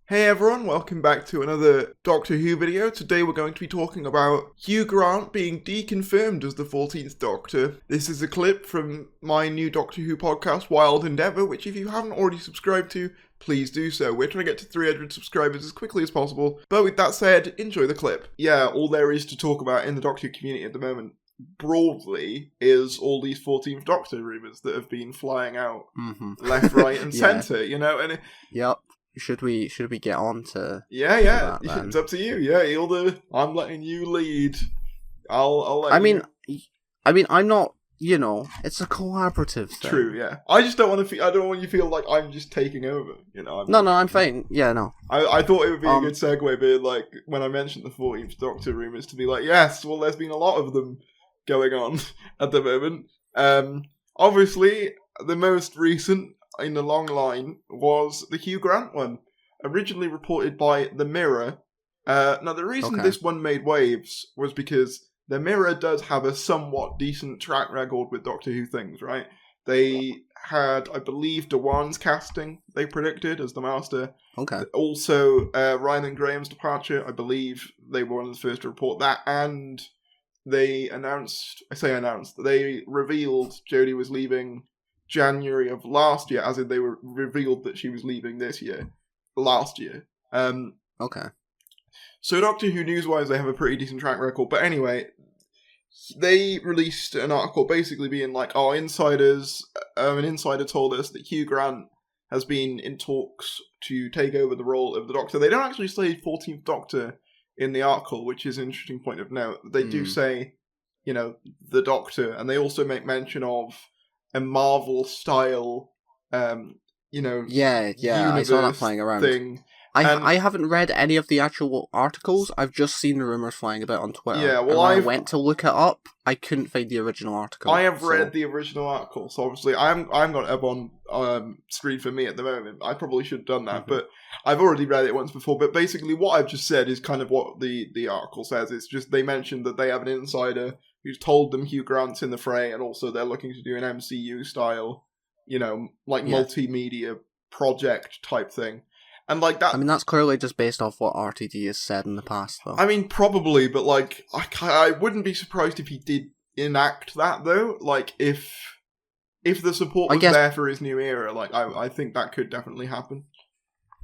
Hey everyone, welcome back to another Doctor Who video. Today we're going to be talking about Hugh Grant being deconfirmed as the 14th Doctor. This is a clip from my new Doctor Who podcast, Wild Endeavour, which if you haven't already subscribed to, please do so. We're trying to get to 300 subscribers as quickly as possible. But with that said, enjoy the clip. Yeah, all there is to talk about in the Doctor Who community at the moment, broadly, is all these 14th Doctor rumours that have been flying out left, right and centre, you know? And Yep. Should we get on to Yeah, that, then? it's up to you. Yeah, I'm letting you lead. I'll let you... I mean, I'm not. You know, it's a collaborative thing. True. Yeah. I just don't want to. I don't want you to feel like I'm just taking over. You know. I'm fine. Yeah, no. I thought it would be a good segue, but like when I mentioned the 14th Doctor rumours, to be like, yes, well, there's been a lot of them going on at the moment. Obviously, the most recent in the long line was the Hugh Grant one, originally reported by The Mirror. Now, the reason this one made waves was because The Mirror does have a somewhat decent track record with Doctor Who things, right? They had, I believe, Dewan's casting, they predicted, as the Master. Okay. Also, Ryan and Graham's departure, I believe they were one of the first to report that, and they they revealed Jodie was leaving January of last year, as in they were revealed that she was leaving this year, last year. Okay. So Doctor Who news-wise, they have a pretty decent track record. But anyway, they released an article basically being like, "Oh, insiders, an insider told us that Hugh Grant has been in talks to take over the role of the Doctor." They don't actually say 14th Doctor in the article, which is an interesting point of note. They do say, you know, the Doctor, and they also make mention of a Marvel-style, universe I saw that flying around. Thing. I haven't read any of the actual articles. I've just seen the rumours flying about on Twitter. Yeah, well, I went to look it up. I couldn't find the original article. I have read the original article, so obviously I'm got it up on screen for me at the moment. I probably should have done that, but I've already read it once before. But basically, what I've just said is kind of what the article says. It's just they mentioned that they have an insider who's told them Hugh Grant's in the fray, and also they're looking to do an MCU style, multimedia project type thing. And like that, I mean, that's clearly just based off what RTD has said in the past, though. I mean, probably, but like, I wouldn't be surprised if he did enact that, though. Like, if the support was there for his new era, like, I think that could definitely happen.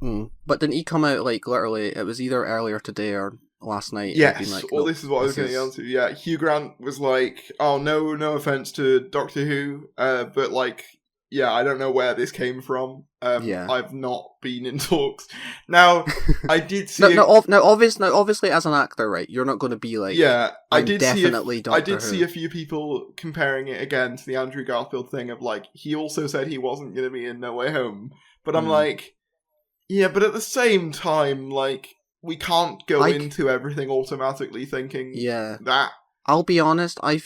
But didn't he come out, like, literally, it was either earlier today or last night? Yes, like, well, this is what I was getting onto. Yeah, Hugh Grant was like, "Oh, no offense to Doctor Who, but like, yeah, I don't know where this came from. I've not been in talks." Now, I did see... obviously, as an actor, right, you're not going to be like... Yeah, I did Doctor Who. See a few people comparing it again to the Andrew Garfield thing of, like, he also said he wasn't going to be in No Way Home. But I'm like, yeah, but at the same time, like, we can't go into everything automatically thinking that. I'll be honest, I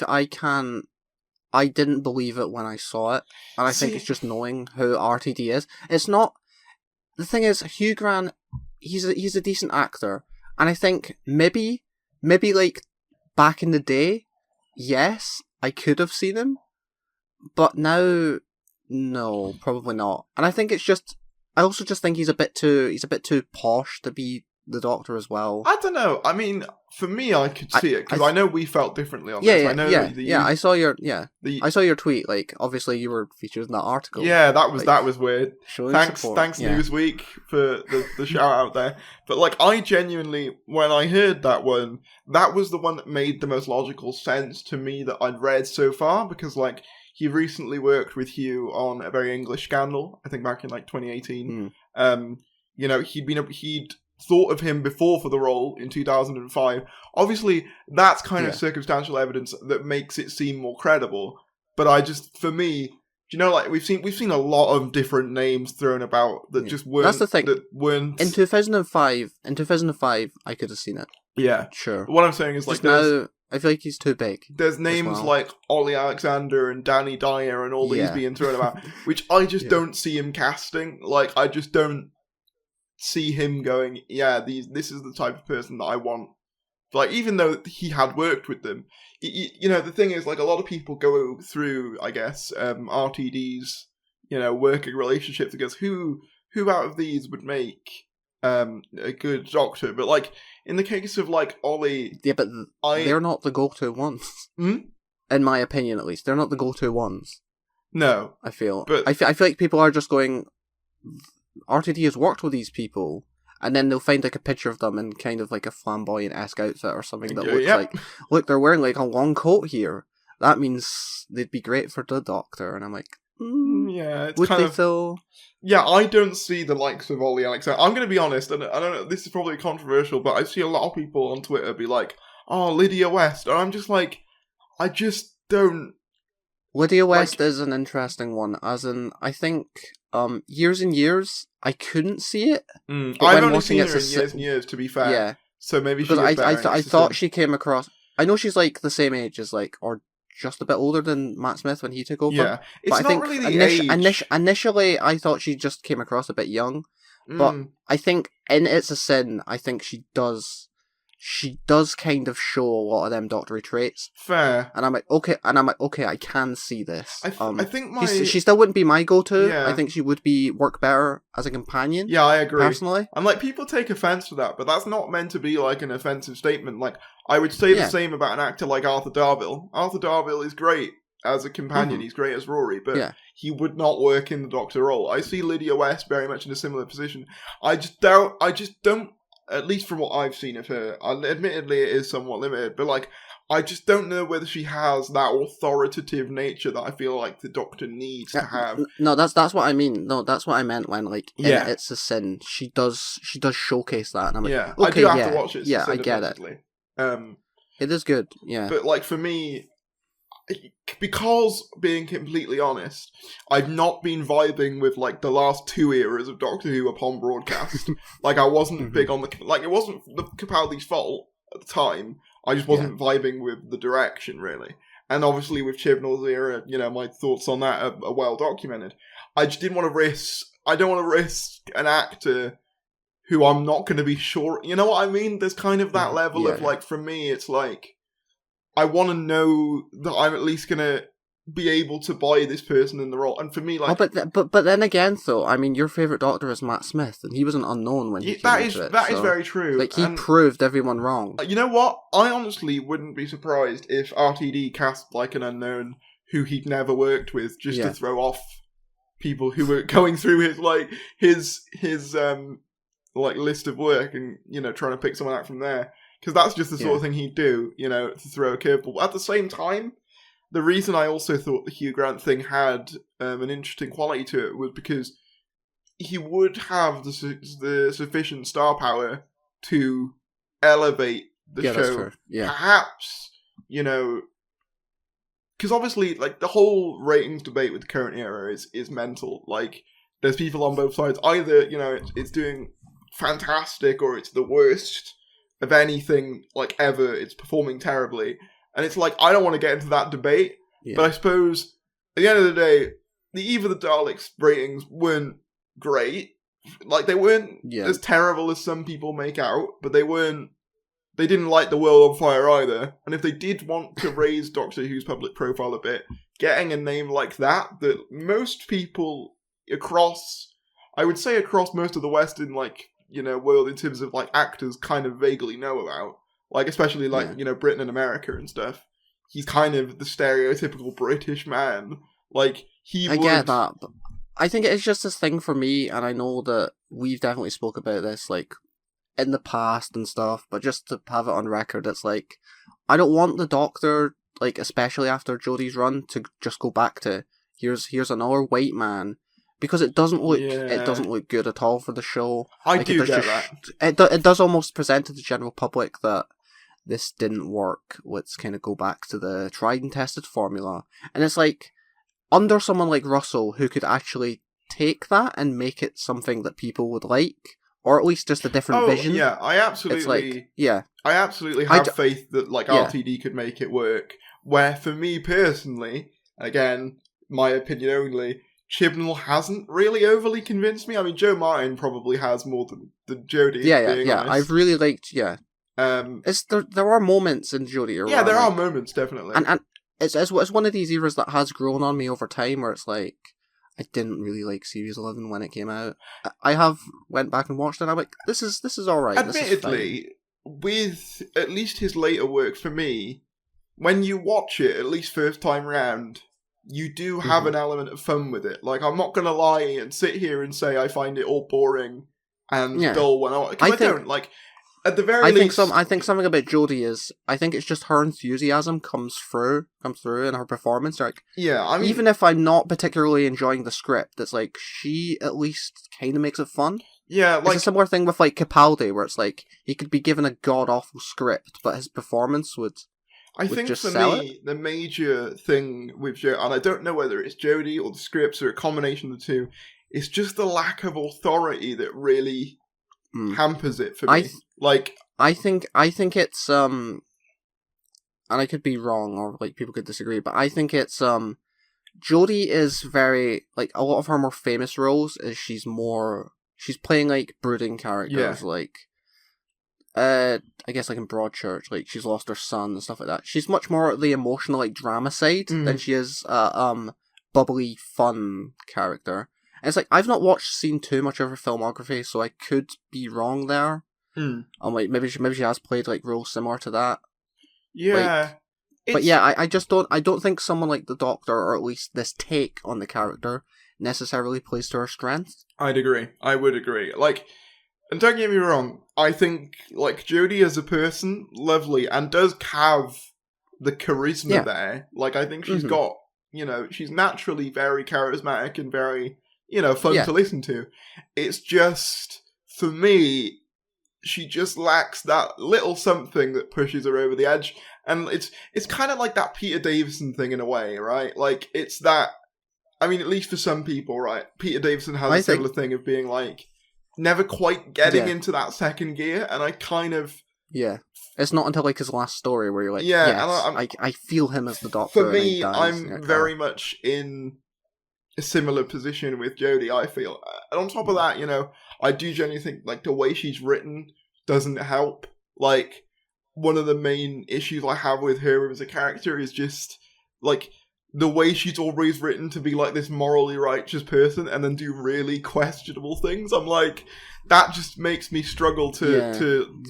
didn't believe it when I saw it, and I think it's just knowing who RTD is. It's not... The thing is, Hugh Grant, he's a decent actor, and I think maybe like, back in the day, yes, I could have seen him, but now, no, probably not. And I think it's just... I also just think he's a bit too posh to be the Doctor as well. I don't know. I mean, for me, I could see it because I know we felt differently on this. I saw your tweet. Like, obviously, you were featured in that article. Yeah, that was weird. Thanks, Newsweek for the shout out there. But like, I genuinely, when I heard that one, that was the one that made the most logical sense to me that I'd read so far, because like, he recently worked with Hugh on A Very English Scandal, I think back in like 2018. He'd thought of him before for the role in 2005. Obviously, that's kind of circumstantial evidence that makes it seem more credible. But for me, like we've seen a lot of different names thrown about that just weren't. That's the thing. That weren't in 2005. In 2005, I could have seen it. Yeah, sure. What I'm saying is like now, I feel like he's too big. There's names like Ollie Alexander and Danny Dyer and all these being thrown about, which I just don't see him casting. Like, I just don't see him going, this is the type of person that I want. Like, even though he had worked with them, the thing is, like, a lot of people go through, I guess, RTD's, working relationships. Because who out of these would make a good Doctor. But like in the case of like Ollie, Yeah, but they're not the go-to ones. In my opinion, at least, they're not the go-to ones. No, I feel. But I feel like people are just going. RTD has worked with these people, and then they'll find like a picture of them in kind of like a flamboyant-esque outfit or something that looks like, look, they're wearing like a long coat here. That means they'd be great for the Doctor, and I'm like, yeah, it's would kind they of. though? Yeah, I don't see the likes of Ollie Alexander. I'm going to be honest, and I don't know, this is probably controversial, but I see a lot of people on Twitter be like, "Oh, Lydia West," and I'm just like, I just don't. Lydia West is an interesting one, as in, I think, years and years, I couldn't see it. I've only seen her in years and years, to be fair. Yeah. So maybe she because was I thought she came across. I know she's like the same age as like, or just a bit older than Matt Smith when he took over. Yeah, it's but not I think really the age. Initially, I thought she just came across a bit young, but I think in It's a Sin, I think she does kind of show a lot of them doctory traits. Fair. And I'm like, okay, I can see this. I think she still wouldn't be my go-to. Yeah. I think she would work better as a companion. Yeah, I agree. Personally. And like people take offense to that, but that's not meant to be like an offensive statement. Like I would say the same about an actor like Arthur Darvill. Arthur Darvill is great as a companion. He's great as Rory, but he would not work in the Doctor role. I see Lydia West very much in a similar position. I just don't. At least from what I've seen of her, admittedly it is somewhat limited, but like, I just don't know whether she has that authoritative nature that I feel like the Doctor needs to have. No, that's what I mean. No, that's what I meant when like, It's a Sin. She does showcase that, and I'm like, okay, I do have to watch it. I get it. It is good, yeah. But like for me, because being completely honest, I've not been vibing with like the last 2 eras of Doctor Who upon broadcast. Like I wasn't big on it wasn't the Capaldi's fault at the time. I just wasn't vibing with the direction really. And obviously with Chibnall's era, my thoughts on that are well documented. I just didn't want to risk. I don't want to risk an actor who I'm not going to be sure. You know what I mean? There's kind of that level of like for me, it's like. I want to know that I'm at least going to be able to buy this person in the role. And for me, like... but then again, though, I mean, your favourite Doctor is Matt Smith, and he was an unknown when he came into it. That is very true. Like, he proved everyone wrong. You know what? I honestly wouldn't be surprised if RTD cast, like, an unknown who he'd never worked with, just to throw off people who were going through his list of work and, trying to pick someone out from there. Because that's just the sort of thing he'd do, to throw a curveball. At the same time, the reason I also thought the Hugh Grant thing had an interesting quality to it was because he would have the sufficient star power to elevate the show. That's true. Yeah. Perhaps, because obviously, like, the whole ratings debate with the current era is mental. Like, there's people on both sides. Either, it's doing fantastic or it's the worst of anything, like, ever. It's performing terribly. And it's like, I don't want to get into that debate, but I suppose, at the end of the day, the Eve of the Daleks ratings weren't great. Like, they weren't as terrible as some people make out, but they didn't light the world on fire either. And if they did want to raise Doctor Who's public profile a bit, getting a name like that most people across most of the Western, like, world in terms of, like, actors kind of vaguely know about. Like, especially, like, Britain and America and stuff. He's kind of the stereotypical British man. Like, I get that, but I think it's just this thing for me, and I know that we've definitely spoke about this, like, in the past and stuff, but just to have it on record, it's like, I don't want the Doctor, like, especially after Jodie's run, to just go back to, here's another white man. Because it doesn't look good at all for the show. I do get that. It does almost present to the general public that this didn't work. Let's kind of go back to the tried and tested formula. And it's like, under someone like Russell, who could actually take that and make it something that people would like, or at least just a different vision. Yeah, I absolutely have faith that, like, RTD could make it work. Where for me personally, again, my opinion only, Chibnall hasn't really overly convinced me. I mean, Joe Martin probably has more than Jodie. Yeah. I've really liked. There are moments in Jodie. Yeah, there are moments definitely, and it's one of these eras that has grown on me over time, where it's like, I didn't really like Series 11 when it came out. I have went back and watched it, and I'm like, this is alright. Admittedly, with at least his later work, for me, when you watch it, at least first time round, you do have an element of fun with it. Like, I'm not going to lie and sit here and say I find it all boring and dull when I don't. Like, at the very least... I think something about Jodie is, I think it's just her enthusiasm comes through in her performance. Like, yeah, I mean... Even if I'm not particularly enjoying the script, it's like, she at least kind of makes it fun. Yeah, like... It's a similar thing with, like, Capaldi, where it's like, he could be given a god-awful script, but his performance would... I think for me, the major thing with Jodie, and I don't know whether it's Jodie or the scripts or a combination of the two, it's just the lack of authority that really hampers it for me. I think it's and I could be wrong or like people could disagree, but I think it's Jodie is very like a lot of her more famous roles is she's playing like brooding characters like. I guess like in Broadchurch, like she's lost her son and stuff like that. She's much more the emotional like drama side than she is bubbly fun character. And it's like I've not seen too much of her filmography, so I could be wrong there. Like maybe she has played like roles similar to that. Yeah. But yeah, I just don't think someone like the Doctor, or at least this take on the character, necessarily plays to her strengths. I'd agree. I would agree. Like, and don't get me wrong, I think, like, Jodie as a person, lovely, and does have the charisma there. Like, I think she's got, she's naturally very charismatic and very, fun to listen to. It's just, for me, she just lacks that little something that pushes her over the edge. And it's kind of like that Peter Davison thing in a way, right? Like, it's that, I mean, at least for some people, right? Peter Davison has a similar thing of being like, never quite getting into that second gear, and I kind of... Yeah. It's not until, like, his last story where you're like, I feel him as the Doctor. For me, I'm very much in a similar position with Jodie, I feel. And on top of that, I do genuinely think, like, the way she's written doesn't help. Like, one of the main issues I have with her as a character is just, like... the way she's always written to be like this morally righteous person and then do really questionable things, I'm like, that just makes me struggle to...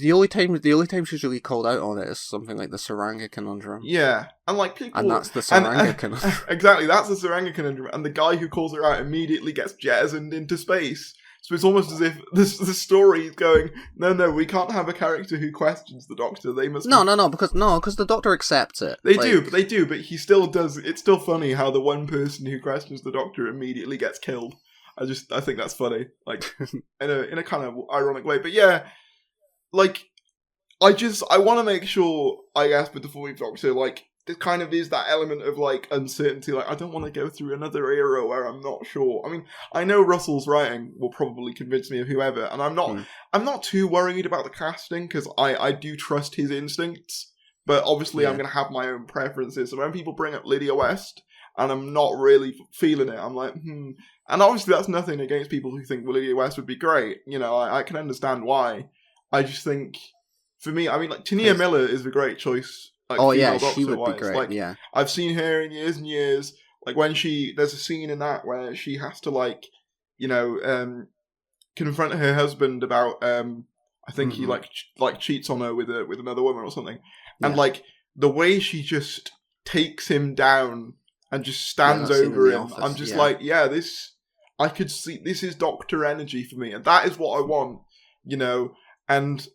The only time she's really called out on it is something like the Saranga conundrum. Yeah, and like people... And that's the Saranga conundrum. Exactly, that's the Saranga conundrum, and the guy who calls her out immediately gets jettisoned into space. So it's almost as if the story is going, no, we can't have a character who questions the Doctor. They must... No, because the Doctor accepts it. They do, but he still does... It's still funny how the one person who questions the Doctor immediately gets killed. I think that's funny. Like, in a kind of ironic way. But yeah, like, I want to make sure, I guess, with the 4th Doctor, like, there kind of is that element of, like, uncertainty. Like, I don't want to go through another era where I'm not sure. I mean, I know Russell's writing will probably convince me of whoever, and I'm not too worried about the casting, because I do trust his instincts, but obviously I'm going to have my own preferences. So when people bring up Lydia West, and I'm not really feeling it, I'm like, And obviously that's nothing against people who think Lydia West would be great. I can understand why. I just think, for me, I mean, like, Tania Miller is a great choice. Like, she would be great, like, I've seen her in years and years, like, when there's a scene in that where she has to, like, confront her husband about, I think he, like, cheats on her with another woman or something, and, like, the way she just takes him down and just stands over him, office, I'm just like, I could see, this is Doctor energy for me, and that is what I want, and...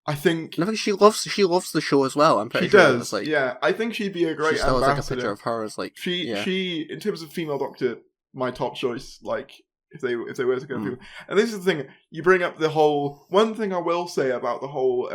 I think she loves the show as well. I'm pretty she sure. Does. Like, yeah, I think she'd be a great ambassador. She still has like a picture of her as like she in terms of female Doctor, my top choice. Like if they were to go through. And this is the thing, you bring up the whole one thing I will say about the whole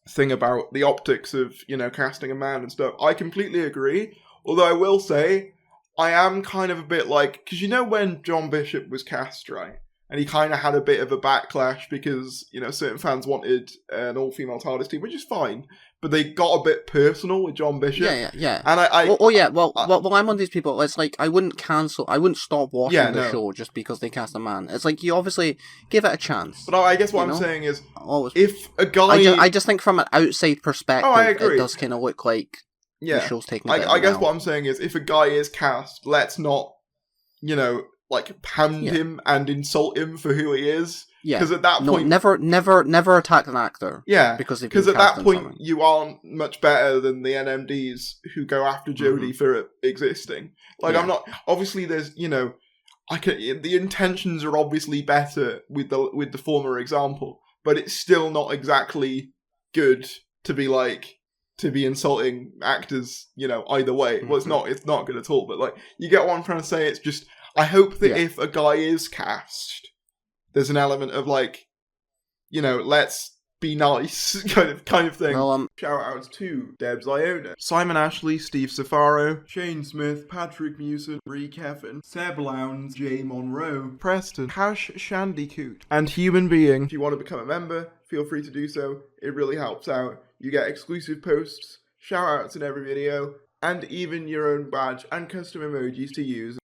thing about the optics of casting a man and stuff. I completely agree. Although I will say I am kind of a bit like, because when John Bishop was cast, right? And he kind of had a bit of a backlash because, certain fans wanted an all-female TARDIS team, which is fine. But they got a bit personal with John Bishop. Yeah. And Well, I'm one of these people. It's like, I wouldn't stop watching the show just because they cast a man. It's like, you obviously give it a chance. But I guess what I'm saying is, if a guy... I just think from an outside perspective, it does kind of look like the show's taking a bit I guess what I'm saying is, if a guy is cast, let's not you know, like pound him and insult him for who he is. Yeah. Because at that point, never attack an actor. Yeah. Because at that point, you aren't much better than the NMDs who go after Jodie for existing. Like, I'm not. Obviously, there's, you know, the intentions are obviously better with the former example, but it's still not exactly good to be insulting actors, you know, either way. Well, it's not good at all, but like, you get what I'm trying to say. It's just, I hope that if a guy is cast, there's an element of like, you know, let's be nice kind of thing. Well, shout outs to Debs Iona, Simon Ashley, Steve Safaro, Shane Smith, Patrick Mewson, Ree Kevin, Seb Lowndes, Jay Monroe, Preston, Hash Shandycoot, and Human Being. If you want to become a member, feel free to do so. It really helps out. You get exclusive posts, shout outs in every video, and even your own badge and custom emojis to use.